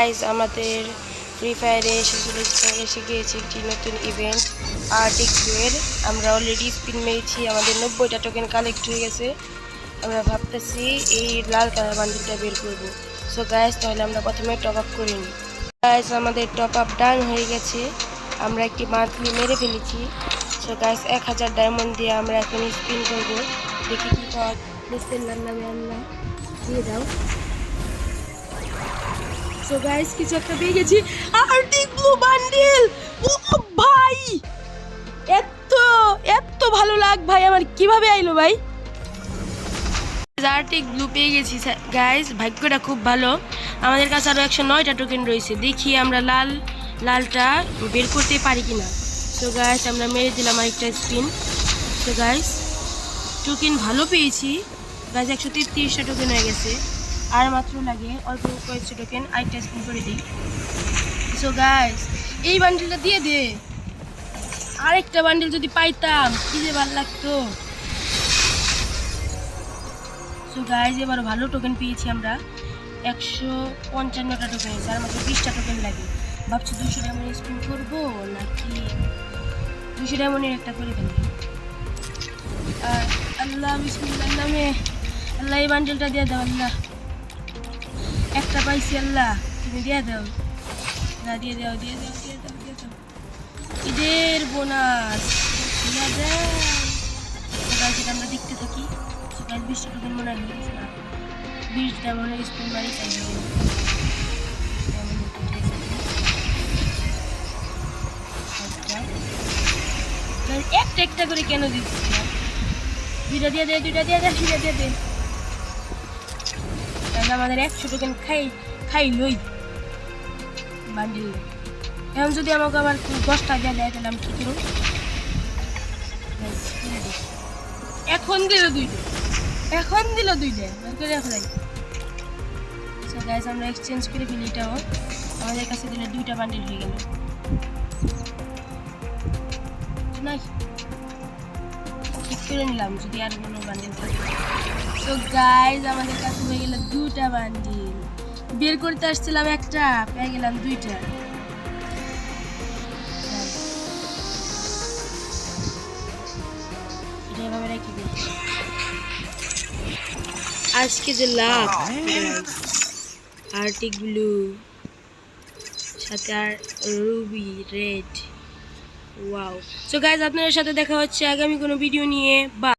Guys আমাদের free ফায়ারে এসে গিয়েছে একটি নতুন ইভেন্ট আর্টিক ব্লুয়ের। আমরা অলরেডি স্পিন মেরেছি, আমাদের 90টা টোকেন কালেক্ট হয়ে গেছে। আমরা ভাবতেছি এই লাল কালার বান্ডিলটা বের করব। সো গাইজ তাহলে আমরা প্রথমে টপ আপ করে নিই। গাইজ আমাদের টপ আপ ডান হয়ে গেছে, আমরা একটি মান্থলি মেরে ফেলেছি। সো গাইজ 1000 ডায়মন্ড দিয়ে আমরা এখন স্পিন করবো, দেখি কি পাওয়া। বিসমিল্লাহির নামে আল্লাহ, দিয়ে দাও। সো গাইস কিছু একটা পেয়ে গেছি, আর্টিক ব্লু বান্ডিল। ও ভাই, এত এত ভালো লাগ ভাই আমার, কিভাবে আইলো ভাই? আর্টিক ব্লু পেয়ে গেছি গাইস, ভাগ্যটা খুব ভালো। আমাদের কাছে আরো 109টা টোকেন রয়েছে, দেখি আমরা লালটা বের করতে পারি কিনা। সো গাইস আমরা মেরে দিলাম আরেকটা স্পিন। সো গাইস টোকেন ভালো পেয়েছি গাইস, 133টা টোকেন হয়ে গেছে, আর মাত্র লাগে অল্প কয়েকটা টোকেন। আরেকটা স্পিন করে দিই। সো গাইস এই বান্ডিলটা দিয়ে দে, আরেকটা বান্ডিল যদি পাইতাম কি যে ভালো লাগতো। সো গাইস এবার ভালো টোকেন পেয়েছি আমরা, 155টা টোকেন আছে, আর মাত্র 20টা টোকেন লাগে। ভাবছি 200 ডায়মন্ড স্পিন করবো নাকি 200 ডায়মন্ডের একটা করে ফেলবো। আল্লাহ বিসমিল্লাহির নামে আল্লাহ, এই বান্ডিলটা দিয়ে দাও আল্লাহ। একটা পাইছি আল্লাহ, তুমি দিয়ে দাও না, দিয়ে দাও দিয়ে দাও দিয়ে দাও দিয়ে দাও। ঈদের বোনাস দিয়ে দাও। সেটা আমরা দেখতে থাকি। 20টা টোকেন মনে হয় হয়েছে না, 20টা মনে হয় স্পিন মারি চাই। একটা একটা করে কেন দিচ্ছি? দুইটা দিয়ে দে, দুইটা দিয়ে দে, দুইটা দিয়ে দে। আমাদের 100 টোকেন খাই লই বান্ডিল। এখন যদি আমাকে আবার 10টা দিয়ে দেয় তাহলে আমি কি করব? এখন দিল দুইটা, এখন দিল দুইটা করে রাখলাই। সো গাইস আমরা এক্সচেঞ্জ করে ফেলি, এটাও আমাদের কাছে দিলে 2টা বান্ডিল হয়ে গেল। নাই ঠিক করে নিলাম যদি আর কোনো বান্ডিল থাকে। তো গাইস আমাদের কাছে হয়ে গেল 2টা বান্ডিল, বের করতে আসছিলাম একটা, পেয়ে গেলাম 2টা। এভাবে রেখে দিই। আজকে যে লাভ আর্টিক ব্লু সাথে আর ruby red, wow. So guys আপনাদের সাথে দেখা হচ্ছে আগামী কোনো ভিডিও নিয়ে। বা